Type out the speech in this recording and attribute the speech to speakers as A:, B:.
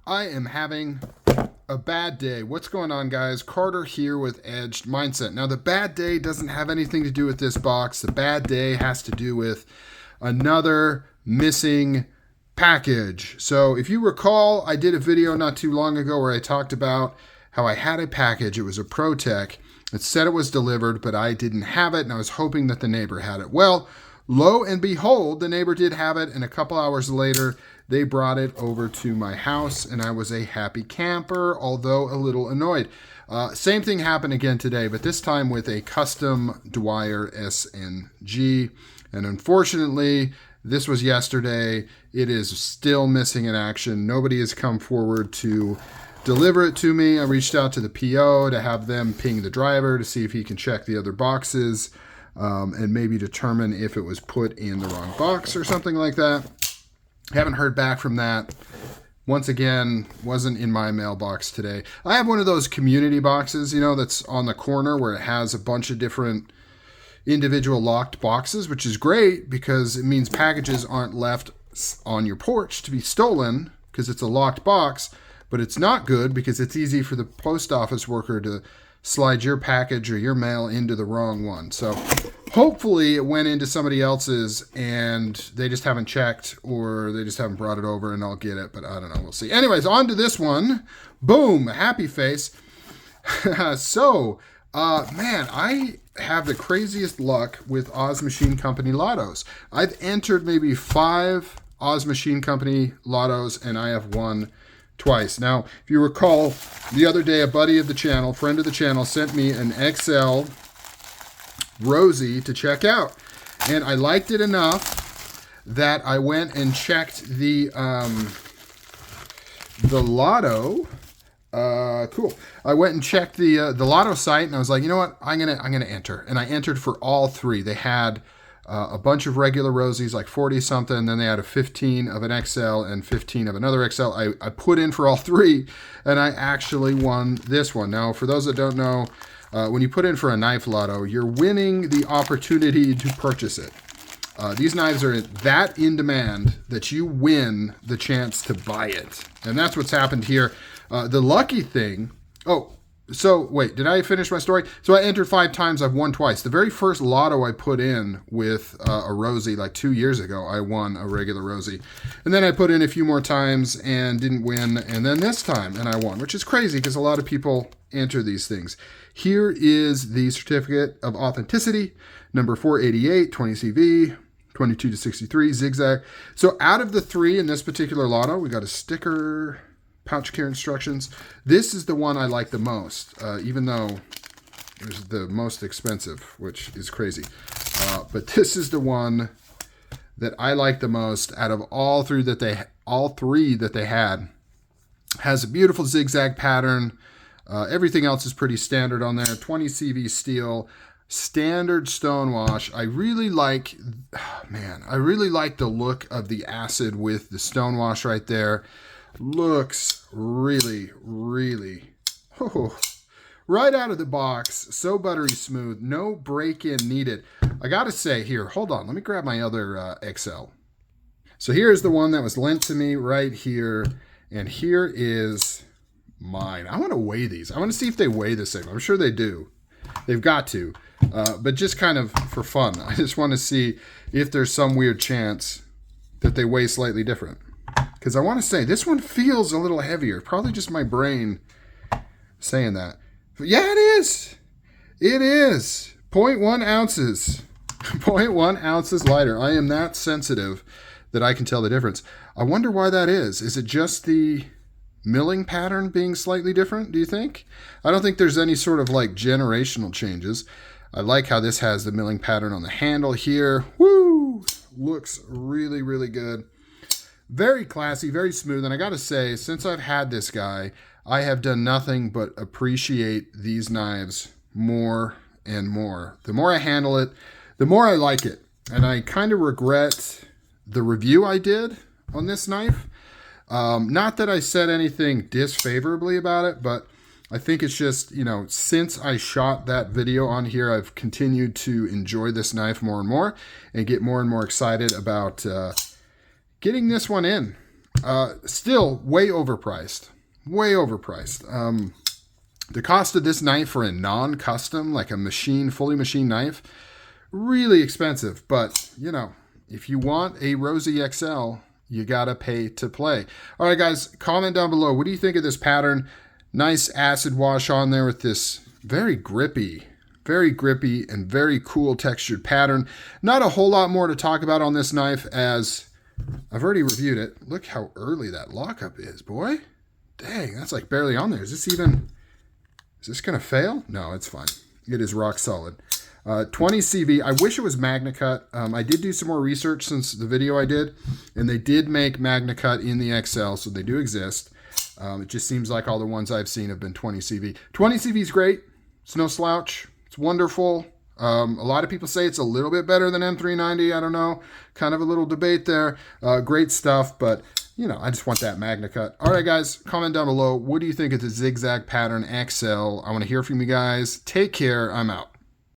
A: I am having a bad day. What's going on, guys? Carter here with Edged Mindset. Now, the bad day doesn't have anything to do with this box. The bad day has to do with another missing package. So if you recall, I did a video not too long ago where I talked about how I had a package. It was a ProTech. It said it was delivered, but I didn't have it, and I was hoping that the neighbor had it. Well, lo and behold, the neighbor did have it, and a couple hours later, they brought it over to my house, and I was a happy camper, although a little annoyed. Same thing happened again today, but this time with a custom Dwyer SNG. And unfortunately, this was yesterday. It is still missing in action. Nobody has come forward to deliver it to me. I reached out to the PO to have them ping the driver to see if he can check the other boxes and maybe determine if it was put in the wrong box or something like that. Haven't heard back from that. Once again, wasn't in my mailbox today. I have one of those community boxes, you know, that's on the corner where it has a bunch of different individual locked boxes, which is great because it means packages aren't left on your porch to be stolen because it's a locked box. But it's not good because it's easy for the post office worker to slide your package or your mail into the wrong one. So hopefully it went into somebody else's and they just haven't checked or they just haven't brought it over and I'll get it. But I don't know. We'll see. Anyways, on to this one. Boom. Happy face. So, man, I have the craziest luck with Oz Machine Company lottos. I've entered maybe 5 Oz Machine Company lottos and I have won twice. Now, if you recall, the other day, a buddy of the channel, friend of the channel, sent me an XL Rosie to check out. And I liked it enough that I went and checked the lotto. Cool. I went and checked the lotto site, and I was like, you know what? I'm gonna enter. And I entered for all 3. They had a bunch of regular Rosies, like 40 something. Then they had a 15 of an XL and 15 of another XL. I put in for all 3 and I actually won this one. Now, for those that don't know, when you put in for a knife lotto, you're winning the opportunity to purchase it. These knives are that in demand that you win the chance to buy it. And that's what's happened here. The lucky thing, so wait, did I finish my story? So I entered 5 times, I've won twice. The very first lotto I put in with a Rosie like 2 years ago, I won a regular Rosie. And then I put in a few more times and didn't win. And then this time, and I won, which is crazy because a lot of people enter these things. Here is the certificate of authenticity, number 488, 20CV, 22 to 63, zigzag. So out of the 3 in this particular lotto, we got a sticker, pouch care instructions. This is the one I like the most, even though it was the most expensive, which is crazy. But this is the one that I like the most out of all 3 that they had. Has a beautiful zigzag pattern. Everything else is pretty standard on there. 20 CV steel, standard stonewash. I really like the look of the acid with the stonewash right there. Looks really, really, right out of the box, so buttery smooth, no break-in needed. I gotta say, here, hold on, let me grab my other XL. So here's the one that was lent to me right here, and here is mine. I want to weigh these. I want to see if they weigh the same. I'm sure they do. They've got to, but just kind of for fun. I just want to see if there's some weird chance that they weigh slightly different. Because I want to say, this one feels a little heavier. Probably just my brain saying that. But yeah, it is. It is. 0.1 ounces. 0.1 ounces lighter. I am that sensitive that I can tell the difference. I wonder why that is. Is it just the milling pattern being slightly different, do you think? I don't think there's any sort of like generational changes. I like how this has the milling pattern on the handle here. Woo! Looks really, really good. Very classy, very smooth. And I got to say, since I've had this guy, I have done nothing but appreciate these knives more and more. The more I handle it, the more I like it. And I kind of regret the review I did on this knife. Not that I said anything disfavorably about it, but I think it's just, you know, since I shot that video on here, I've continued to enjoy this knife more and more and get more and more excited about getting this one in. Still way overpriced. Way overpriced. The cost of this knife for a non-custom, like a machine, fully machined knife, really expensive. But, you know, if you want a Rosie XL, you gotta pay to play. All right, guys, comment down below. What do you think of this pattern? Nice acid wash on there with this very grippy and very cool textured pattern. Not a whole lot more to talk about on this knife, as I've already reviewed it. Look how early that lockup is, boy. Dang, that's like barely on there. Is this gonna fail? No, it's fine. It is rock solid. 20 CV. I wish it was Magna Cut. I did do some more research since the video I did, and they did make Magna Cut in the XL, so they do exist. It just seems like all the ones I've seen have been 20 CV. 20 CV is great. It's no slouch. It's wonderful. A lot of people say it's a little bit better than M390. I don't know. Kind of a little debate there. Great stuff, but you know, I just want that Magna Cut. All right, guys, comment down below. What do you think of the zigzag pattern XL? I want to hear from you guys. Take care. I'm out.